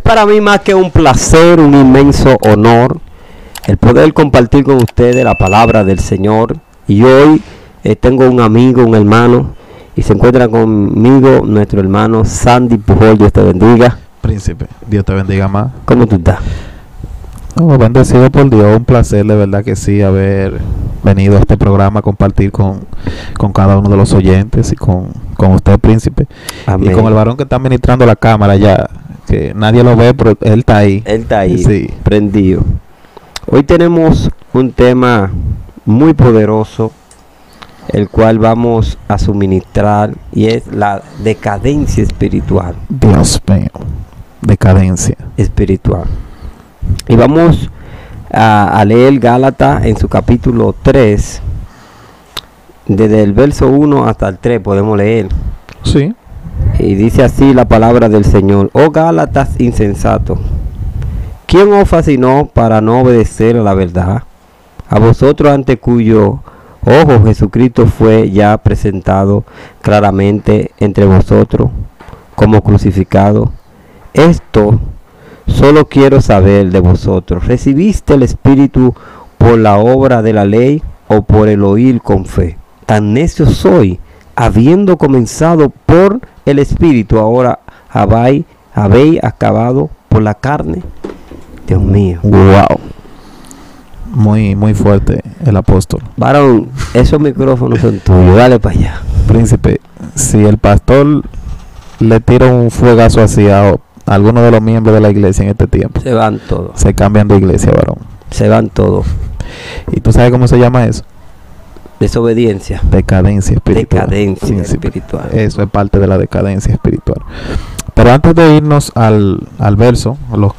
para mí más que un placer, un inmenso honor el poder compartir con ustedes la palabra del Señor. Y hoy tengo un amigo, un hermano, y se encuentra conmigo nuestro hermano Sandy Pujol. Dios te bendiga. Príncipe, Dios te bendiga más. ¿Cómo tú estás? Bendecido por Dios, un placer de verdad que sí haber venido a este programa a compartir con cada uno de los oyentes y con usted, Príncipe. Amén. Y con el varón que está administrando la cámara ya, que nadie lo ve, pero él está ahí. Él está ahí, sí, prendido. Hoy tenemos un tema muy poderoso, el cual vamos a suministrar, y es la decadencia espiritual. Dios mío, decadencia espiritual. Y vamos a leer Gálatas en su capítulo 3, desde el verso 1 hasta el 3 podemos leer. Sí. Y dice así la palabra del Señor: oh Gálatas insensatos, ¿quién os fascinó para no obedecer a la verdad? A vosotros, ante cuyo ojo Jesucristo fue ya presentado claramente entre vosotros como crucificado. Esto solo quiero saber de vosotros: ¿recibiste el Espíritu por la obra de la ley o por el oír con fe? Tan necio soy, habiendo comenzado por el Espíritu, ahora habéis acabado por la carne. Dios mío. Wow. Muy fuerte el apóstol. Varón, esos micrófonos son tuyos, dale para allá. Príncipe, si el pastor le tira un fuegazo así a algunos de los miembros de la iglesia en este tiempo, se van todos. Se cambian de iglesia, varón. Se van todos. ¿Y tú sabes cómo se llama eso? Desobediencia. Decadencia espiritual. Decadencia espiritual. Eso es parte de la decadencia espiritual. Pero antes de irnos al verso, a los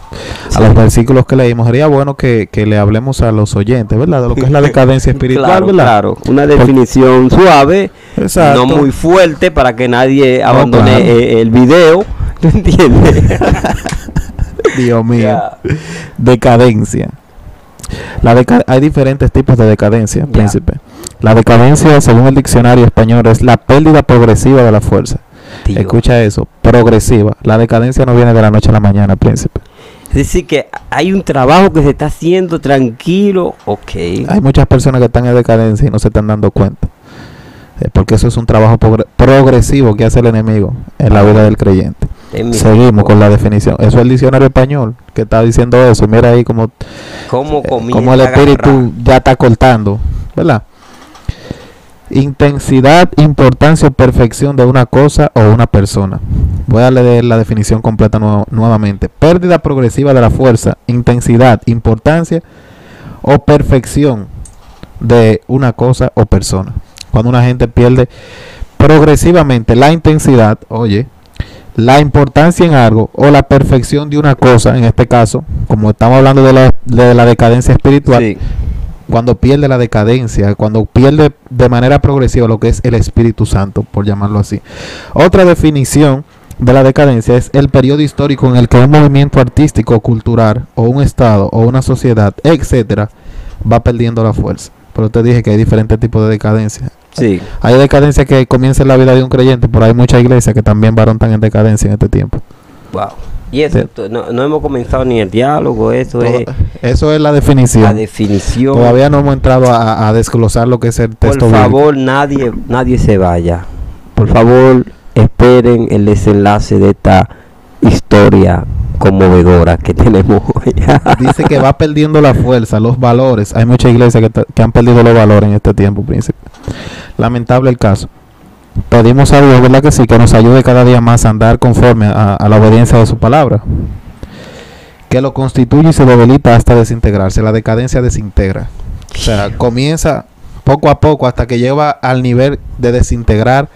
versículos que leímos, sería bueno que le hablemos a los oyentes, ¿verdad? De lo que es la decadencia espiritual, claro, ¿verdad? Claro, una definición suave, exacto, no muy fuerte para que nadie abandone claro el video. ¿Tú entiendes? Dios mío. Yeah. Decadencia. Hay diferentes tipos de decadencia, yeah, Príncipe. La decadencia, según el diccionario español, es la pérdida progresiva de la fuerza. Tío. Escucha eso, progresiva. La decadencia no viene de la noche a la mañana, Príncipe. Es decir, que hay un trabajo que se está haciendo tranquilo, ok. Hay muchas personas que están en decadencia y no se están dando cuenta. Porque eso es un trabajo progresivo que hace el enemigo en la vida del creyente. Seguimos con la definición. Eso es el diccionario español que está diciendo eso. Mira ahí como el espíritu ya está cortando, ¿verdad? Intensidad, importancia o perfección de una cosa o una persona. Voy a leer la definición completa nuevamente. Pérdida progresiva de la fuerza, intensidad, importancia o perfección de una cosa o persona. Cuando una gente pierde progresivamente la intensidad, la importancia en algo o la perfección de una cosa, en este caso, como estamos hablando de la decadencia espiritual, sí, cuando pierde la decadencia, cuando pierde de manera progresiva lo que es el Espíritu Santo, por llamarlo así. Otra definición de la decadencia es el periodo histórico en el que un movimiento artístico, cultural, o un estado, o una sociedad, etcétera, va perdiendo la fuerza. Pero te dije que hay diferentes tipos de decadencia. Sí. Hay decadencia que comienza en la vida de un creyente, pero hay muchas iglesias que también están en decadencia en este tiempo. Wow. Y eso, sí, no hemos comenzado ni el diálogo, eso es la definición. La definición. Todavía no hemos entrado a desglosar lo que es el texto. Por favor, nadie se vaya. Por favor, esperen el desenlace de esta historia conmovedora que tenemos hoy. Dice que va perdiendo la fuerza, los valores. Hay muchas iglesias que han perdido los valores en este tiempo, Príncipe. Lamentable el caso. Pedimos a Dios, ¿verdad que sí? Que nos ayude cada día más a andar conforme a la obediencia de su palabra, que lo constituye y se debilita hasta desintegrarse. La decadencia desintegra, o sea, comienza poco a poco hasta que lleva al nivel de desintegrar,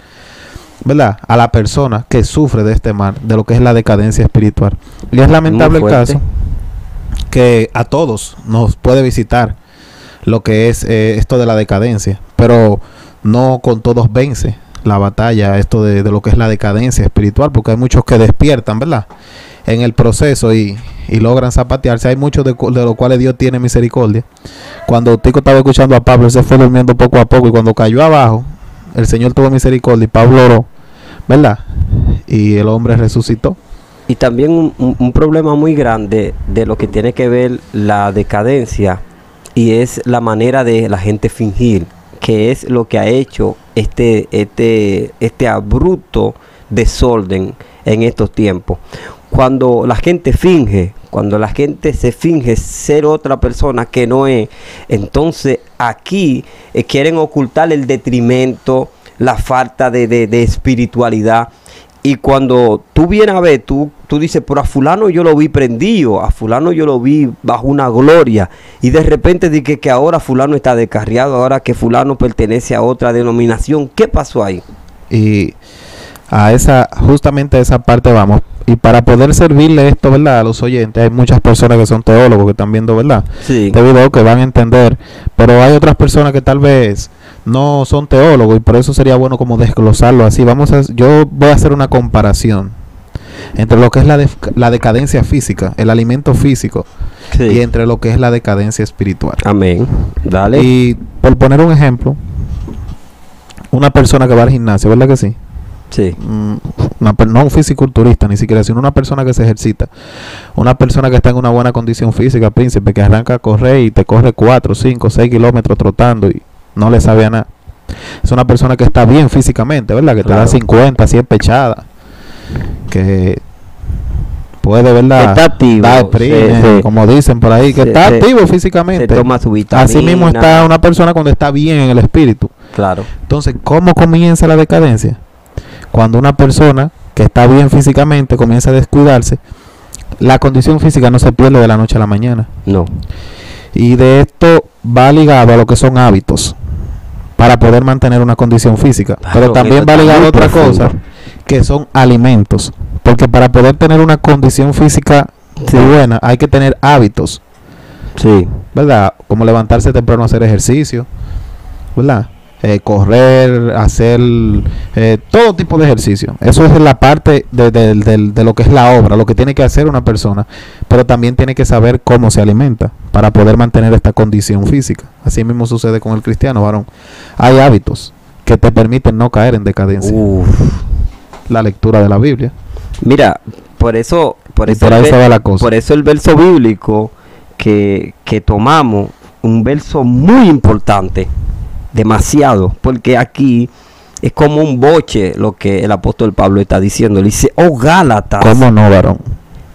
¿verdad?, a la persona que sufre de este mal, de lo que es la decadencia espiritual. Y es lamentable el caso que a todos nos puede visitar lo que es esto de la decadencia, pero no con todos vence la batalla, esto de lo que es la decadencia espiritual, porque hay muchos que despiertan, ¿verdad?, en el proceso y logran zapatearse. Hay muchos de los cuales Dios tiene misericordia. Cuando Tico estaba escuchando a Pablo, él se fue durmiendo poco a poco, y cuando cayó abajo, el Señor tuvo misericordia y Pablo oró, ¿verdad?, y el hombre resucitó. Y también un problema muy grande de lo que tiene que ver la decadencia, y es la manera de la gente fingir, que es lo que ha hecho este abrupto desorden en estos tiempos. Cuando la gente finge, cuando la gente se finge ser otra persona que no es, entonces aquí quieren ocultar el detrimento, la falta de espiritualidad. Y cuando tú vienes a ver, tú dices, pero a fulano yo lo vi prendido, a fulano yo lo vi bajo una gloria, y de repente dices que ahora fulano está descarriado, ahora que fulano pertenece a otra denominación. ¿Qué pasó ahí? Y justamente a esa parte vamos. Y para poder servirle esto, ¿verdad?, a los oyentes, hay muchas personas que son teólogos que están viendo, ¿verdad?, Sí. este video, que van a entender, pero hay otras personas que tal vez no son teólogos, y por eso sería bueno como desglosarlo así. Yo voy a hacer una comparación entre lo que es la decadencia física, el alimento físico, Sí. y entre lo que es la decadencia espiritual. Amén. Dale. Y por poner un ejemplo, una persona que va al gimnasio, ¿verdad que sí? Sí. No un fisiculturista ni siquiera, sino una persona que se ejercita, una persona que está en una buena condición física, príncipe, que arranca a correr y te corre 4, 5, 6 kilómetros trotando y no le sabe a nada. Es una persona que está bien físicamente, ¿verdad? Que te da 50, 100 pechadas, que puede, ¿verdad?, Está activo, dar sprint, como dicen por ahí, que está activo físicamente. Se toma su vitamina. Así mismo está una persona cuando está bien en el espíritu. Claro. Entonces, ¿cómo comienza la decadencia? Cuando una persona que está bien físicamente comienza a descuidarse. La condición física no se pierde de la noche a la mañana. No. Y de esto va ligado a lo que son hábitos para poder mantener una condición física. Claro, pero también va ligado a otra cosa, que son alimentos. Porque para poder tener una condición física buena hay que tener hábitos. Sí. ¿Verdad? Como levantarse temprano a hacer ejercicio, ¿verdad? Correr, hacer todo tipo de ejercicio. Eso es la parte de lo que es la obra, lo que tiene que hacer una persona, pero también tiene que saber cómo se alimenta para poder mantener esta condición física. Así mismo sucede con el cristiano, varón. Hay hábitos que te permiten no caer en decadencia. La lectura de la Biblia. Mira, por ahí se va la cosa. Por eso el verso bíblico que tomamos, un verso muy importante, demasiado, porque aquí es como un boche lo que el apóstol Pablo está diciendo. Le dice, oh Gálatas, ¿cómo no, varón?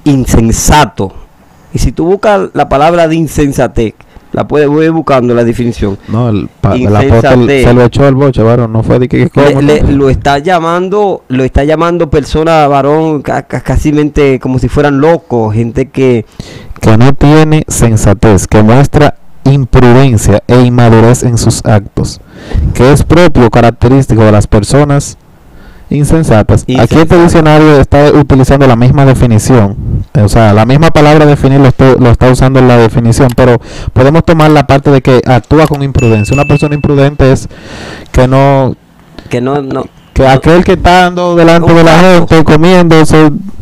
Insensato. Y si tú buscas la palabra de insensatez, la puedes ir buscando la definición. No, el apóstol se lo echó al boche, varón. No fue de que lo está llamando persona, varón, casi como si fueran locos, gente que no tiene sensatez, que muestra imprudencia e inmadurez en sus actos, que es propio característico de las personas insensatas. Aquí este diccionario está utilizando la misma definición, o sea, la misma palabra definir lo está usando en la definición, pero podemos tomar la parte de que actúa con imprudencia. Una persona imprudente es que aquel que está andando delante de la gente comiendo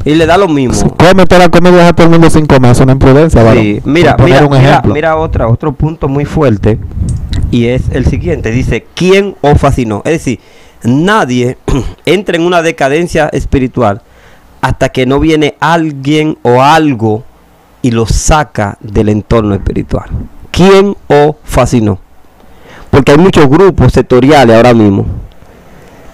y le da lo mismo, come toda la comida y deja a todo el mundo sin comer. Es una imprudencia, sí. Mira otro punto muy fuerte, y es el siguiente. Dice, ¿quién os fascinó? Es decir, nadie entra en una decadencia espiritual hasta que no viene alguien o algo y lo saca del entorno espiritual. ¿Quién os fascinó? Porque hay muchos grupos sectoriales ahora mismo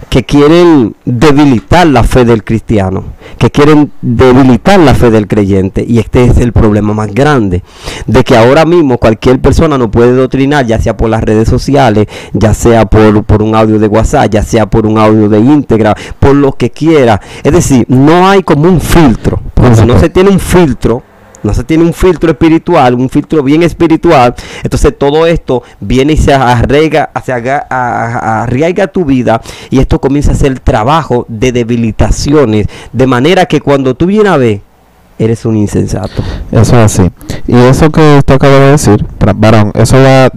que quieren debilitar la fe del cristiano, que quieren debilitar la fe del creyente, y este es el problema más grande, de que ahora mismo cualquier persona no puede doctrinar, ya sea por las redes sociales, ya sea por un audio de WhatsApp, ya sea por un audio de íntegra, por lo que quiera. Es decir, no hay como un filtro, porque si no se tiene un filtro, no se tiene un filtro espiritual, un filtro bien espiritual, entonces todo esto viene y se arraiga tu vida, y esto comienza a ser trabajo de debilitaciones, de manera que cuando tú vienes a ver, eres un insensato. Eso es así. Y eso que usted acaba de decir, varón, eso va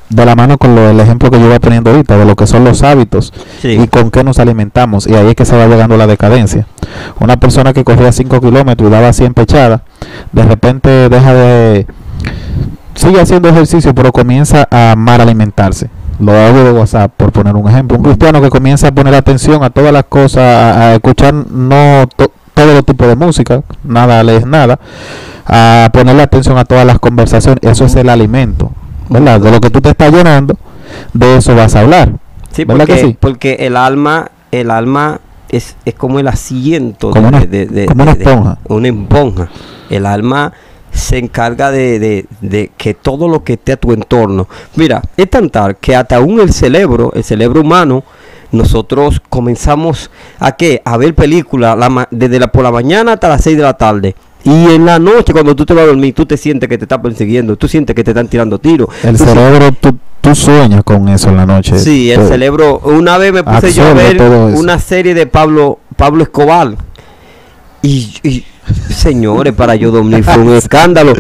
de la mano con el ejemplo que yo voy poniendo ahorita, de lo que son los hábitos, sí, y con qué nos alimentamos, y ahí es que se va llegando la decadencia. Una persona que corría 5 kilómetros y daba 100 pechadas, de repente sigue haciendo ejercicio, pero comienza a mal alimentarse. Lo hago de WhatsApp, por poner un ejemplo. Un cristiano que comienza a poner atención a todas las cosas, a escuchar todo tipo de música, nada lees nada, a ponerle atención a todas las conversaciones. Eso es el alimento, ¿verdad? De lo que tú te estás llenando, de eso vas a hablar. Sí, ¿verdad porque, que sí? porque el alma es como el asiento Como una esponja. Una esponja. El alma se encarga de que todo lo que esté a tu entorno. Mira, es tan tal que hasta aún el cerebro humano, nosotros comenzamos a ver películas por la mañana hasta las 6 de la tarde. Y en la noche, cuando tú te vas a dormir, tú te sientes que te están persiguiendo, tú sientes que te están tirando tiros. El cerebro, tú sueñas con eso en la noche. Sí, el cerebro. Una vez me puse yo a ver una serie de Pablo Escobar. Y señores, para yo dormir fue un escándalo.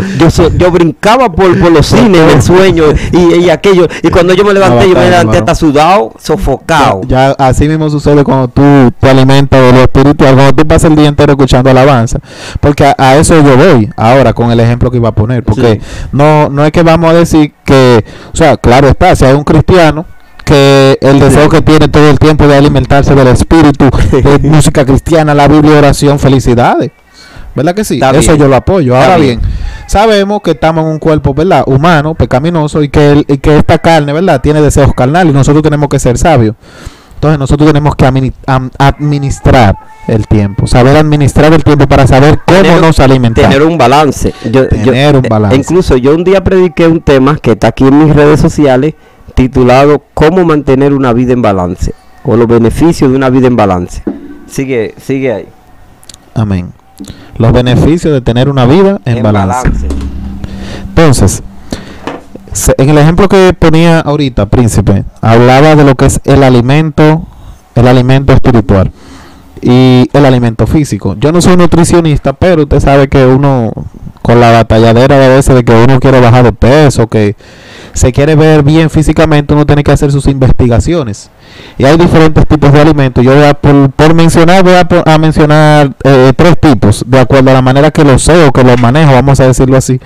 Yo brincaba por los cines en el sueño y aquello. Y cuando yo me levanté, yo me levanté hasta sudado, sofocado. Ya así mismo sucede cuando tú te alimentas de lo espiritual, cuando tú pasas el día entero escuchando alabanza. Porque a eso yo voy ahora con el ejemplo que iba a poner. Porque sí, no es que vamos a decir que, o sea, claro está, si hay un cristiano que el deseo que tiene todo el tiempo de alimentarse del espíritu, de música cristiana, la Biblia, oración, felicidades, ¿verdad que sí? Está eso bien. Yo lo apoyo. Ahora bien, sabemos que estamos en un cuerpo, ¿verdad?, humano, pecaminoso, y que esta carne, ¿verdad?, tiene deseos carnales, y nosotros tenemos que ser sabios. Entonces nosotros tenemos que administrar el tiempo, saber administrar el tiempo para saber cómo nos alimentamos. Tener un balance. Tener un balance. Incluso yo un día prediqué un tema que está aquí en mis redes sociales, titulado ¿Cómo mantener una vida en balance? O los beneficios de una vida en balance. Sigue ahí. Amén. Los beneficios de tener una vida en balance. Entonces, en el ejemplo que ponía ahorita, Príncipe, hablaba de lo que es el alimento espiritual y el alimento físico. Yo no soy nutricionista, pero usted sabe que uno, con la batalladera de veces de que uno quiere bajar de peso, que se quiere ver bien físicamente, uno tiene que hacer sus investigaciones. Y hay diferentes tipos de alimentos. Yo voy a mencionar 3 tipos, de acuerdo a la manera que los sé o que los manejo, vamos a decirlo así.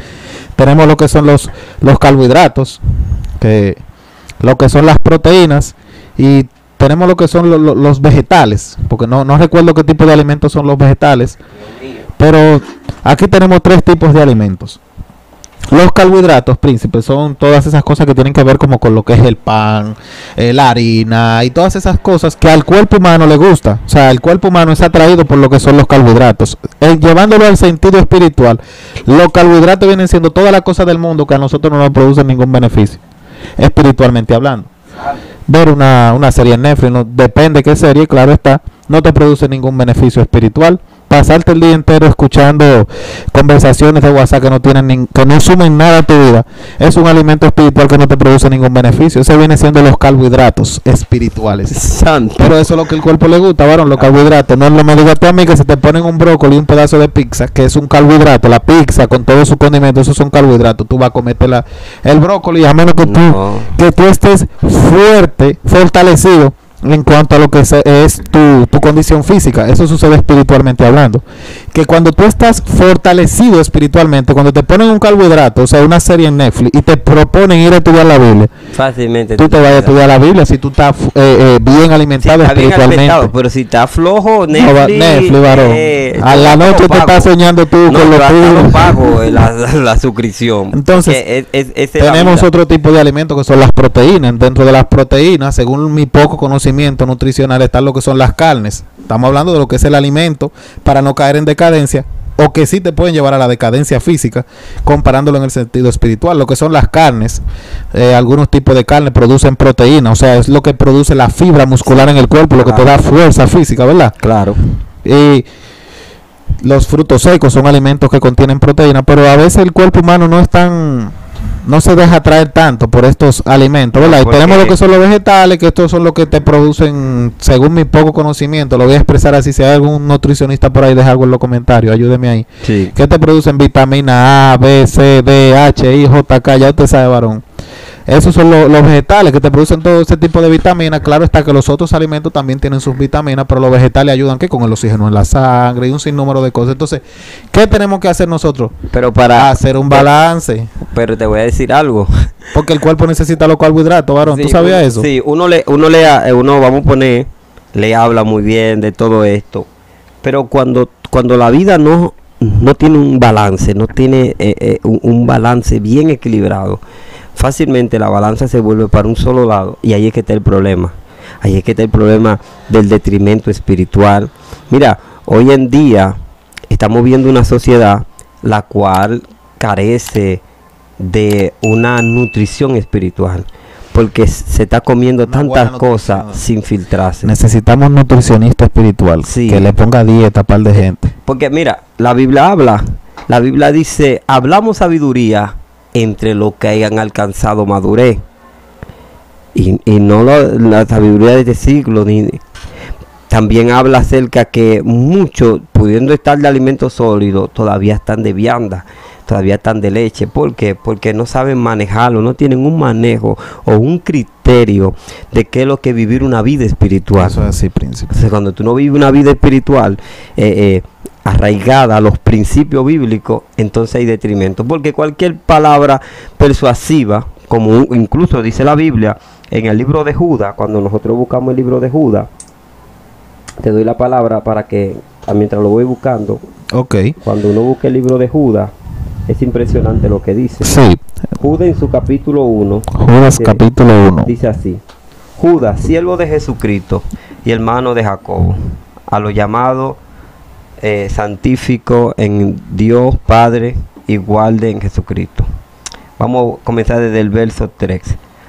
Tenemos lo que son los carbohidratos, lo que son las proteínas, y tenemos lo que son los vegetales, porque no recuerdo qué tipo de alimentos son los vegetales, pero aquí tenemos 3 tipos de alimentos. Los carbohidratos, Príncipe, son todas esas cosas que tienen que ver como con lo que es el pan, la harina y todas esas cosas que al cuerpo humano le gusta. O sea, el cuerpo humano es atraído por lo que son los carbohidratos. Llevándolo al sentido espiritual, los carbohidratos vienen siendo todas las cosas del mundo que a nosotros no nos producen ningún beneficio, espiritualmente hablando. Ver una serie en Netflix, depende qué serie, claro está, no te produce ningún beneficio espiritual. Pasarte el día entero escuchando conversaciones de WhatsApp que no sumen nada a tu vida, es un alimento espiritual que no te produce ningún beneficio. Ese viene siendo los carbohidratos espirituales. Santo. Pero eso es lo que el cuerpo le gusta, varón, los carbohidratos. No me digas tú a mí que se te ponen un brócoli y un pedazo de pizza, que es un carbohidrato. La pizza con todos sus condimentos, esos son carbohidratos. Tú vas a comerte el brócoli, a menos que tú estés fortalecido en cuanto a lo que es tu condición física. Eso sucede espiritualmente hablando, que cuando tú estás fortalecido espiritualmente, cuando te ponen un carbohidrato, o sea, una serie en Netflix, y te proponen ir a estudiar la Biblia, fácilmente tú te vas a estudiar la Biblia si tú estás bien alimentado, está espiritualmente bien alimentado, pero si está flojo, Netflix, varón, a la noche te estás soñando tú con lo tuyo. Pago la suscripción. Entonces tenemos otro tipo de alimentos que son las proteínas. Dentro de las proteínas, según mi poco conocimiento nutricional, están lo que son las carnes. Estamos hablando de lo que es el alimento para no caer en decadencia, o que sí te pueden llevar a la decadencia física, comparándolo en el sentido espiritual. Lo que son las carnes, algunos tipos de carne producen proteína, o sea, es lo que produce la fibra muscular en el cuerpo, lo que te da fuerza física, ¿verdad? Claro. Y los frutos secos son alimentos que contienen proteína, pero a veces el cuerpo humano no se deja atraer tanto por estos alimentos, ¿verdad? Y tenemos lo que son los vegetales, que estos son los que te producen, según mi poco conocimiento, lo voy a expresar así. Si hay algún nutricionista por ahí, deja algo en los comentarios, ayúdeme ahí. Sí. Que te producen vitamina A, B, C, D, H, I, J, K, ya usted sabe, varón. Esos son los vegetales que te producen todo ese tipo de vitaminas. Claro está que los otros alimentos también tienen sus vitaminas, pero los vegetales ayudan con el oxígeno en la sangre y un sinnúmero de cosas. Entonces, ¿qué tenemos que hacer nosotros? Pero para hacer un balance. Pero te voy a decir algo. Porque el cuerpo necesita los carbohidratos, varón. Sí, ¿tú sabías eso? Sí, uno vamos a poner, le habla muy bien de todo esto. Pero cuando cuando la vida no tiene un balance, no tiene un balance bien equilibrado, fácilmente la balanza se vuelve para un solo lado, y ahí es que está el problema. Ahí es que está el problema del detrimento espiritual. Mira, hoy en día estamos viendo una sociedad la cual carece de una nutrición espiritual, porque se está comiendo Una tantas buena cosas nutrición. sin filtrarse. Necesitamos un nutricionista espiritual Sí. que le ponga dieta a par de gente. Porque mira, la Biblia dice, hablamos sabiduría entre los que hayan alcanzado madurez. Y no la sabiduría de este siglo, también habla acerca que muchos, pudiendo estar de alimento sólido, todavía están de vianda, todavía están de leche. ¿Por qué? Porque no saben manejarlo, no tienen un manejo o un criterio de qué es lo que es vivir una vida espiritual. Eso es así, príncipe. Entonces, cuando tú no vives una vida espiritual arraigada a los principios bíblicos, entonces hay detrimento. Porque cualquier palabra persuasiva, como incluso dice la Biblia en el libro de Judas, cuando nosotros buscamos el libro de Judas, te doy la palabra para que, mientras lo voy buscando, Ok. cuando uno busca el libro de Judas, es impresionante lo que dice. Sí. Judas en su capítulo 1, Judas capítulo 1. dice así: Judas, siervo de Jesucristo y hermano de Jacobo, a los llamados santificos en Dios Padre, igual de en Jesucristo. Vamos a comenzar desde el verso 3.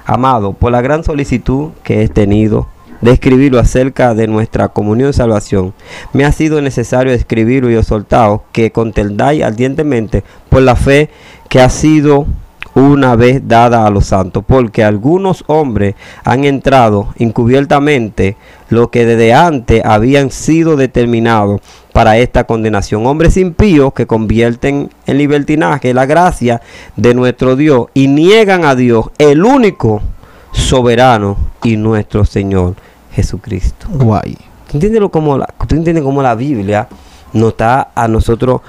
Amado, por la gran solicitud que he tenido de escribirlo acerca de nuestra comunión y salvación, me ha sido necesario escribirlo y exhortaos que contendáis ardientemente por la fe que ha sido una vez dada a los santos, porque algunos hombres han entrado encubiertamente lo que desde antes habían sido determinados para esta condenación, hombres impíos que convierten en libertinaje la gracia de nuestro Dios y niegan a Dios, el único soberano y nuestro Señor Jesucristo. Guay. ¿Tú entiendes cómo la Biblia nos está a nosotros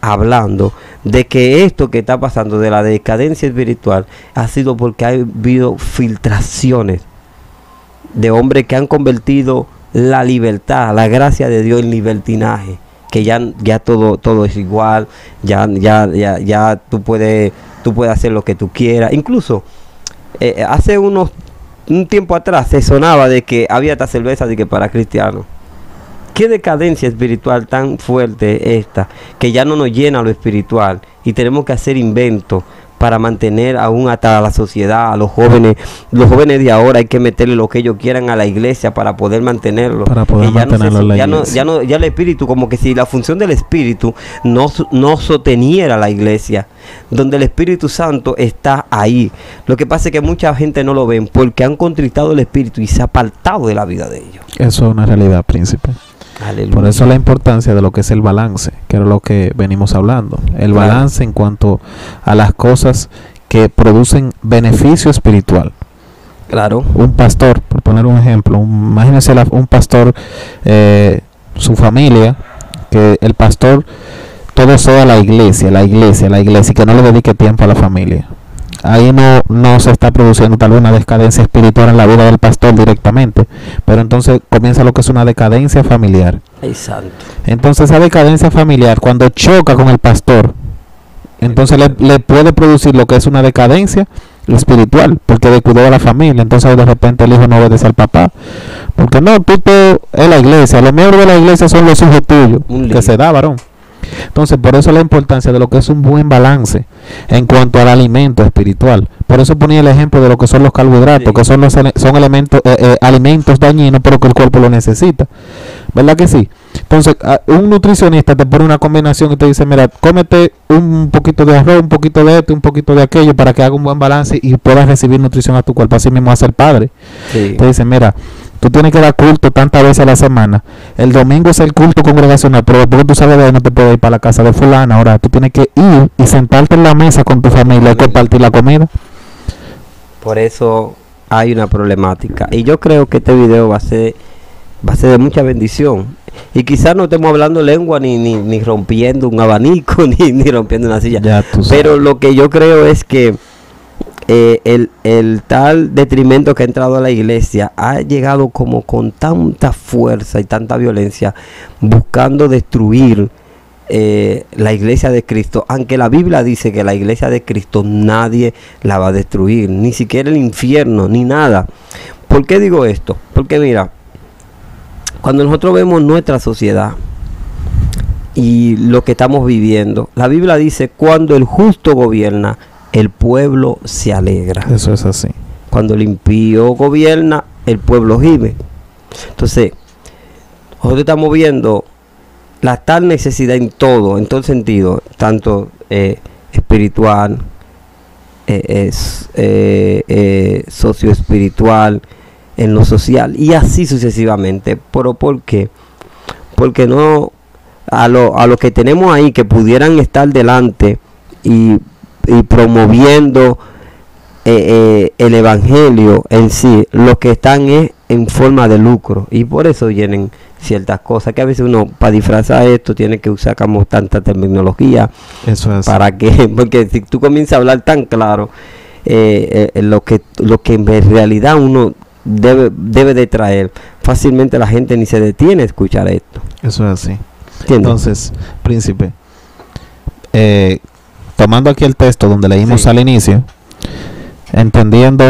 hablando de que esto que está pasando de la decadencia espiritual ha sido porque ha habido filtraciones de hombres que han convertido la libertad, la gracia de Dios en libertinaje, que ya todo es igual, ya tú puedes hacer lo que tú quieras. Incluso hace un tiempo atrás se sonaba de que había esta cerveza de que para cristianos. Qué decadencia espiritual tan fuerte esta, que ya no nos llena lo espiritual y tenemos que hacer inventos para mantener aún hasta a la sociedad, a los jóvenes. Los jóvenes de ahora hay que meterle lo que ellos quieran a la iglesia para poder mantenerlo. Para poder mantenerlo en la iglesia. Ya el espíritu, como que si la función del espíritu no sosteniera la iglesia, donde el Espíritu Santo está ahí. Lo que pasa es que mucha gente no lo ven porque han contristado el espíritu y se ha apartado de la vida de ellos. Eso es una realidad, príncipe. Aleluya. Por eso la importancia de lo que es el balance, que era lo que venimos hablando. El Claro. balance en cuanto a las cosas que producen beneficio espiritual. Claro. Un pastor, por poner un ejemplo, imagínense un pastor, su familia, que el pastor todo sea la iglesia, y que no le dedique tiempo a la familia. Ahí no se está produciendo tal vez una decadencia espiritual en la vida del pastor directamente, pero entonces comienza lo que es una decadencia familiar. Ay, santo. Entonces esa decadencia familiar, cuando choca con el pastor, entonces le puede producir lo que es una decadencia espiritual, porque descuidó a la familia. Entonces de repente el hijo no obedece al papá, porque no, tú es la iglesia, los miembros de la iglesia son los hijos tuyos, que se da, varón. Entonces por eso la importancia de lo que es un buen balance en cuanto al alimento espiritual. Por eso ponía el ejemplo de lo que son los carbohidratos, Sí. que son elementos, alimentos dañinos, pero que el cuerpo lo necesita, ¿verdad que sí? Entonces un nutricionista te pone una combinación y te dice: mira, cómete un poquito de arroz, un poquito de esto, un poquito de aquello, para que haga un buen balance y puedas recibir nutrición a tu cuerpo. Así mismo hace el padre. Sí. Te dice: mira, tú tienes que dar culto tantas veces a la semana. El domingo es el culto congregacional, pero después que tú sabes de ahí no te puedes ir para la casa de fulana. Ahora tú tienes que ir y sentarte en la mesa con tu familia y compartir la comida. Por eso hay una problemática. Y yo creo que este video va a ser de mucha bendición. Y quizás no estemos hablando lengua ni rompiendo un abanico, ni rompiendo una silla. Ya tú sabes. Pero lo que yo creo es que el tal detrimento que ha entrado a la iglesia ha llegado como con tanta fuerza y tanta violencia, buscando destruir la iglesia de Cristo, aunque la Biblia dice que la iglesia de Cristo nadie la va a destruir, ni siquiera el infierno, ni nada. ¿Por qué digo esto? Porque mira, cuando nosotros vemos nuestra sociedad y lo que estamos viviendo, la Biblia dice: cuando el justo gobierna, el pueblo se alegra. Eso es así. Cuando el impío gobierna, el pueblo gime. Entonces, nosotros estamos viendo la tal necesidad en todo sentido, tanto espiritual, socioespiritual, en lo social y así sucesivamente. ¿Pero por qué? Porque no a lo que tenemos ahí, que pudieran estar delante y promoviendo el evangelio en sí, lo que están es en forma de lucro, y por eso vienen ciertas cosas que a veces uno, para disfrazar esto, tiene que usar como tanta terminología. Eso es. Para que, porque si tú comienzas a hablar tan claro, lo que en realidad uno debe de traer, fácilmente la gente ni se detiene a escuchar esto. Eso es así. ¿Entiendes? Entonces, príncipe, tomando aquí el texto donde leímos Sí. al inicio, entendiendo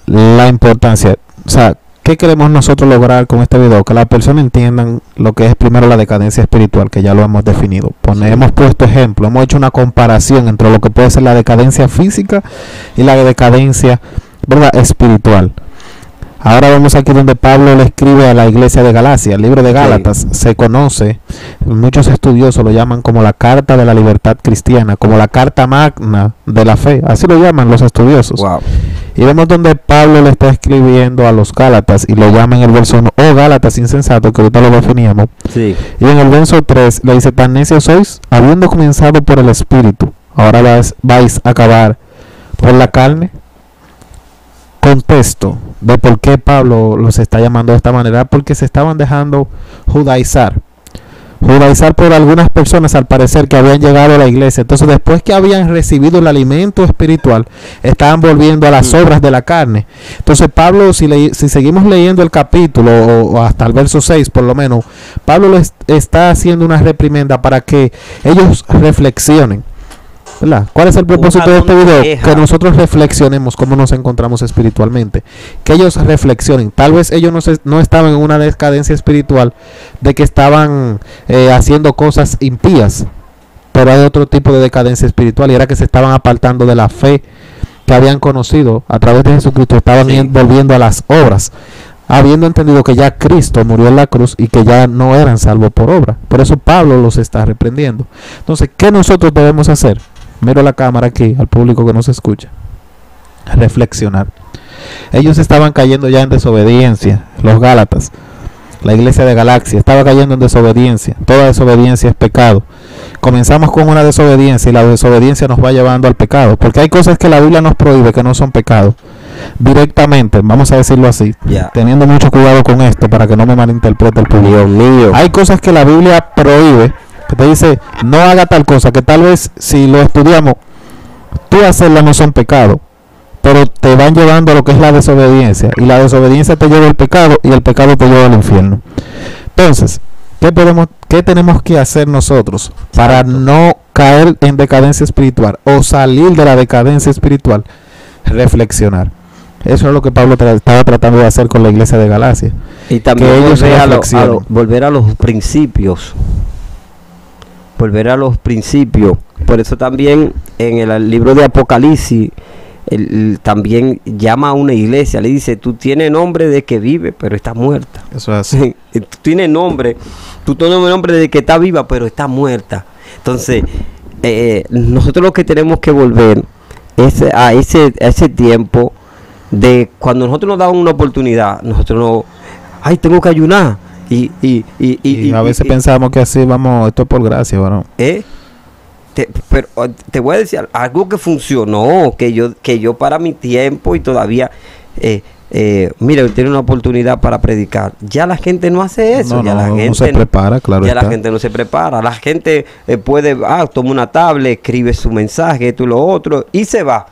la importancia, o sea, ¿qué queremos nosotros lograr con este video? Que las personas entiendan lo que es primero la decadencia espiritual, que ya lo hemos definido. Hemos puesto ejemplo, hemos hecho una comparación entre lo que puede ser la decadencia física y la decadencia, ¿verdad?, espiritual. Ahora vamos aquí donde Pablo le escribe a la iglesia de Galacia. El libro de Gálatas se conoce, muchos estudiosos lo llaman como la carta de la libertad cristiana, como la carta magna de la fe, así lo llaman los estudiosos. Wow. Y vemos donde Pablo le está escribiendo a los Gálatas y lo llama en el verso 1, oh Gálatas insensatos, que ahorita lo definíamos. Sí. Y en el verso 3 le dice, tan necios sois, habiendo comenzado por el espíritu, ahora vais a acabar por la carne. Contexto de por qué Pablo los está llamando de esta manera, porque se estaban dejando judaizar por algunas personas, al parecer, que habían llegado a la iglesia. Entonces, después que habían recibido el alimento espiritual, estaban volviendo a las obras de la carne. Entonces Pablo, si seguimos leyendo el capítulo o hasta el verso 6 por lo menos, Pablo les está haciendo una reprimenda para que ellos reflexionen, ¿verdad? ¿Cuál es el propósito de este video? Que nosotros reflexionemos cómo nos encontramos espiritualmente, que ellos reflexionen. Tal vez ellos no estaban en una decadencia espiritual de que estaban haciendo cosas impías, pero hay otro tipo de decadencia espiritual, y era que se estaban apartando de la fe que habían conocido a través de Jesucristo, estaban volviendo a las obras, habiendo entendido que ya Cristo murió en la cruz y que ya no eran salvos por obra. Por eso Pablo los está reprendiendo. Entonces, ¿qué nosotros debemos hacer? Miro la cámara aquí, al público que nos escucha. Reflexionar. Ellos estaban cayendo ya en desobediencia, los Gálatas. La iglesia de Galacia estaba cayendo en desobediencia. Toda desobediencia es pecado. Comenzamos con una desobediencia y la desobediencia nos va llevando al pecado. Porque hay cosas que la Biblia nos prohíbe que no son pecado. Directamente, vamos a decirlo así. Teniendo mucho cuidado con esto para que no me malinterprete el público. Dios mío. Hay cosas que la Biblia prohíbe, que te dice, no haga tal cosa, que tal vez si lo estudiamos, tú hacerla no son pecado, pero te van llevando a lo que es la desobediencia, y la desobediencia te lleva al pecado, y el pecado te lleva al infierno. Entonces, ¿qué tenemos que hacer nosotros para no caer en decadencia espiritual o salir de la decadencia espiritual? Reflexionar. Eso es lo que Pablo estaba tratando de hacer con la iglesia de Galacia. Y también que ellos volver a los principios. Volver a los principios. Por eso también en el libro de Apocalipsis, también llama a una iglesia, le dice, tú tienes nombre de que vive, pero está muerta. Eso es así. Tú tienes nombre de que está viva, pero está muerta. Entonces, nosotros lo que tenemos que volver es a ese tiempo de cuando nosotros nos daban una oportunidad, nosotros no, ay, tengo que ayunar. Y a veces pensamos que así vamos, esto es por gracia, ¿no? Pero te voy a decir algo que funcionó, que yo para mi tiempo y todavía, mira, tiene una oportunidad para predicar. Ya la gente no hace eso. La gente no se prepara, claro. Ya la gente no se prepara. La gente puede, toma una tablet, escribe su mensaje, esto y lo otro, y se va.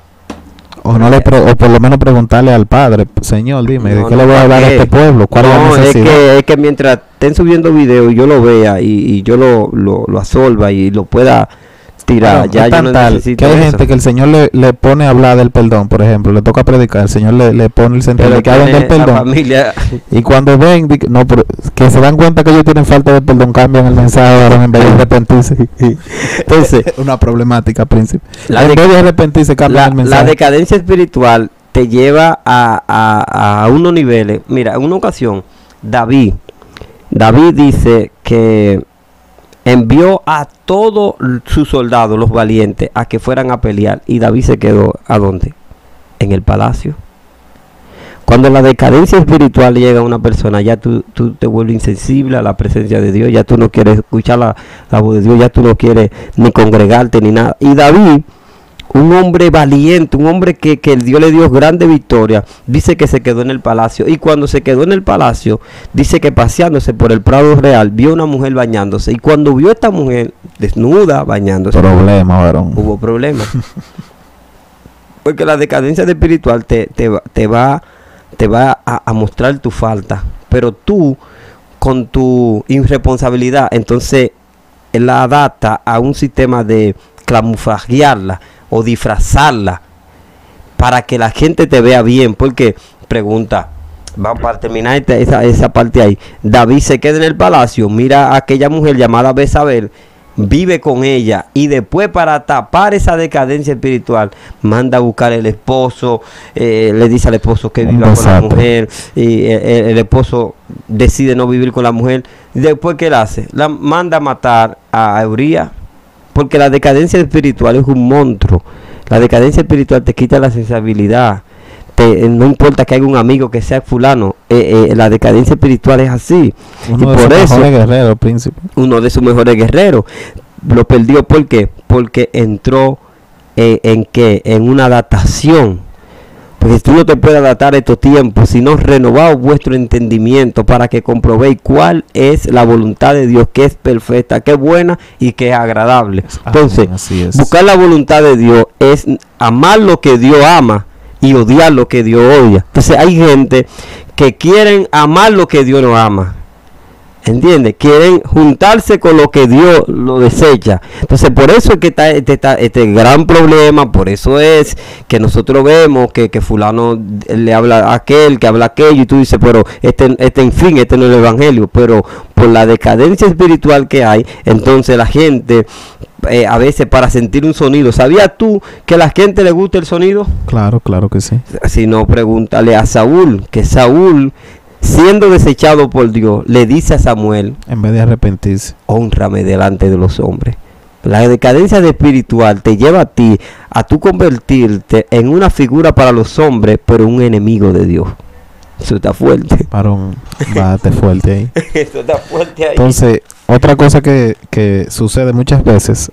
O no le o por lo menos preguntarle al padre, Señor, dime, ¿de qué le voy a hablar a este pueblo? ¿Cuál es la necesidad? Es que mientras estén subiendo videos y yo lo vea y yo lo absorba y lo pueda tirar, Bueno, ya es yo tan no tal necesito que hay eso. gente que el Señor le pone a hablar del perdón, por ejemplo, le toca predicar, el Señor le pone el sentido de que hablan del la perdón. familia, Y cuando ven, no, que se dan cuenta que ellos tienen falta de perdón, cambian el mensaje ahora en vez de arrepentirse. Entonces, una problemática, príncipe. En vez de arrepentirse, cambian el la mensaje. decadencia espiritual te lleva a unos niveles. Mira, en una ocasión, David dice que envió a todos sus soldados, los valientes, a que fueran a pelear. Y David se quedó, ¿a dónde? En el palacio. Cuando la decadencia espiritual llega a una persona, ya tú te vuelves insensible a la presencia de Dios, ya tú no quieres escuchar la voz de Dios, ya tú no quieres ni congregarte ni nada. Y David, un hombre valiente, un hombre que Dios le dio grande victoria, dice que se quedó en el palacio. Y cuando se quedó en el palacio, dice que paseándose por el prado real, vio una mujer bañándose. Y cuando vio a esta mujer desnuda bañándose, Problema, varón. hubo problemas. Porque la decadencia espiritual te va a mostrar tu falta. Pero tú, con tu irresponsabilidad, entonces la adapta a un sistema de camuflajearla o disfrazarla para que la gente te vea bien. Porque, pregunta, vamos para terminar esa parte ahí, David se queda en el palacio, mira a aquella mujer llamada Betsabé, vive con ella, y después, para tapar esa decadencia espiritual, manda a buscar el esposo, le dice al esposo que viva con la mujer, y el esposo decide no vivir con la mujer. Después, ¿qué él hace? La manda a matar a Urías. Porque la decadencia espiritual es un monstruo. La decadencia espiritual te quita la sensibilidad. No importa que haya un amigo que sea fulano. La decadencia espiritual es así. Uno de sus mejores guerreros, príncipe. Uno de sus mejores guerreros. Lo perdió, ¿por qué? Porque entró en una adaptación. Porque tú no te puedes adaptar a estos tiempos, sino renovaos vuestro entendimiento para que comprobéis cuál es la voluntad de Dios, que es perfecta, que es buena y que es agradable. Entonces, buscar la voluntad de Dios es amar lo que Dios ama y odiar lo que Dios odia. Entonces hay gente que quieren amar lo que Dios no ama. ¿Entiendes? Quieren juntarse con lo que Dios lo desecha. Entonces, por eso es que está este gran problema. Por eso es que nosotros vemos que fulano le habla a aquel, que habla aquello, y tú dices, pero en fin, este no es el evangelio. Pero por la decadencia espiritual que hay, entonces la gente, a veces, para sentir un sonido. ¿Sabías tú que a la gente le gusta el sonido? Claro que sí. Si no, pregúntale a Saúl, que Saúl, siendo desechado por Dios, le dice a Samuel, en vez de arrepentirse, hónrame delante de los hombres. La decadencia espiritual te lleva a ti a tú convertirte en una figura para los hombres, pero un enemigo de Dios. Eso está fuerte. Varón, bate fuerte ahí. Eso está fuerte ahí. Entonces, otra cosa que sucede muchas veces,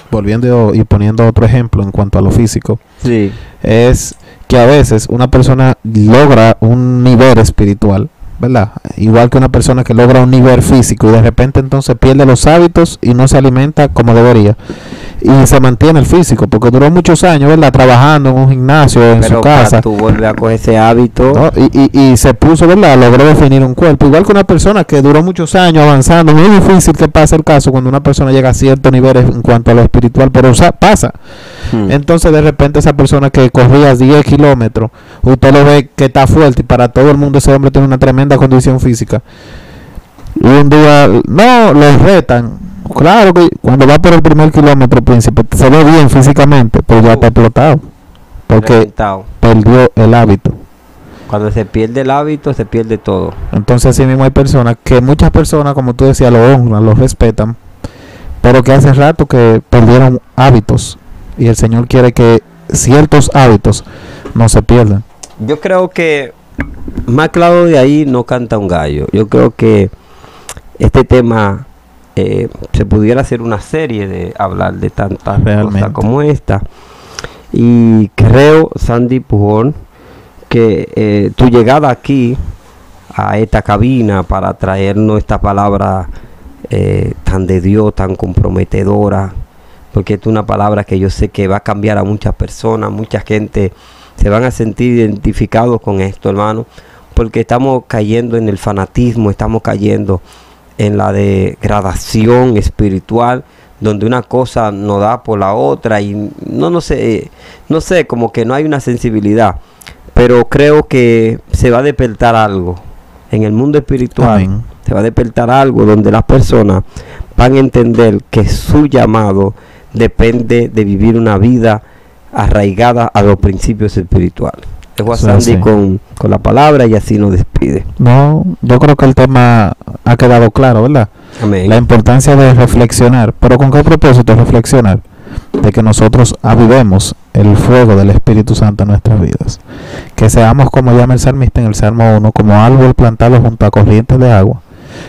volviendo y poniendo otro ejemplo en cuanto a lo físico, sí, es que a veces una persona logra un nivel espiritual, ¿verdad? Igual que una persona que logra un nivel físico, y de repente entonces pierde los hábitos y no se alimenta como debería, y se mantiene el físico porque duró muchos años, ¿verdad? Trabajando en un gimnasio, en su casa. Tú vuelves a coger ese hábito, ¿no? Y se puso, ¿verdad? Logró definir un cuerpo, igual que una persona que duró muchos años avanzando. Muy difícil que pase el caso cuando una persona llega a ciertos niveles en cuanto a lo espiritual, pero pasa. Entonces, de repente, esa persona que corría 10 kilómetros, usted lo ve que está fuerte, y para todo el mundo ese hombre tiene una tremenda condición física, y un día no lo retan. Claro que cuando va por el primer kilómetro, príncipe, se ve bien físicamente, pero ya está explotado porque reventado. Perdió el hábito. Cuando se pierde el hábito, se pierde todo. Entonces, así mismo hay personas que, muchas personas, como tú decías, lo honran, lo respetan, pero que hace rato que perdieron hábitos, y el Señor quiere que ciertos hábitos no se pierdan. Yo creo que más claro de ahí no canta un gallo. Yo creo que este tema se pudiera hacer una serie de hablar de tantas cosas como esta. Y creo, Sandy Pujol, que tu llegada aquí a esta cabina para traernos esta palabra tan de Dios, tan comprometedora, porque es una palabra que yo sé que va a cambiar a muchas personas. Mucha gente se van a sentir identificados con esto, hermano, porque estamos cayendo en el fanatismo, estamos cayendo en la degradación espiritual, donde una cosa no da por la otra y no sé, como que no hay una sensibilidad. Pero creo que se va a despertar algo en el mundo espiritual. Amén. Se va a despertar algo donde las personas van a entender que su llamado depende de vivir una vida arraigada a los principios espirituales. Dejo a Sandy con la palabra y así nos despide. No, yo creo que el tema ha quedado claro, ¿verdad? Amén. La importancia de reflexionar. ¿Pero con qué propósito reflexionar? De que nosotros avivemos el fuego del Espíritu Santo en nuestras vidas. Que seamos, como llama el salmista en el Salmo 1, como árbol plantado junto a corrientes de agua,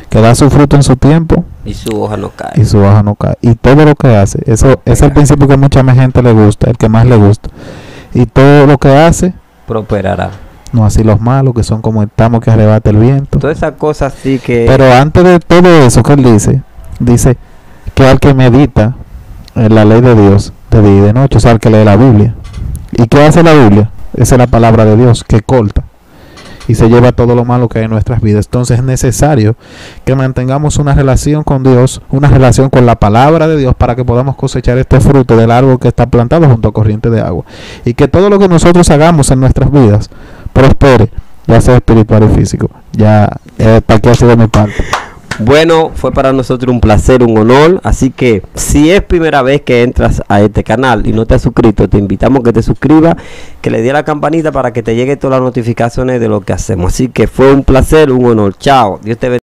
que da su fruto en su tiempo y su hoja no cae. Y su hoja no cae. Y todo lo que hace, eso es el principio que a mucha gente le gusta, el que más le gusta. Y todo lo que hace prosperará. No así los malos, que son como estamos que arrebata el viento. Todas esas cosas sí que... Pero antes de todo eso que él dice que al que medita en la ley de Dios de día y de noche, o sea, al que lee la Biblia. ¿Y qué hace la Biblia? Esa es la palabra de Dios, que corta y se lleva todo lo malo que hay en nuestras vidas. Entonces es necesario que mantengamos una relación con Dios, una relación con la palabra de Dios, para que podamos cosechar este fruto del árbol que está plantado junto a corriente de agua, y que todo lo que nosotros hagamos en nuestras vidas prospere, ya sea espiritual y físico. Ya para aquí ha sido mi parte. Bueno, fue para nosotros un placer, un honor. Así que si es primera vez que entras a este canal y no te has suscrito, te invitamos a que te suscribas, que le dé a la campanita para que te llegue todas las notificaciones de lo que hacemos. Así que fue un placer, un honor. Chao, Dios te bendiga.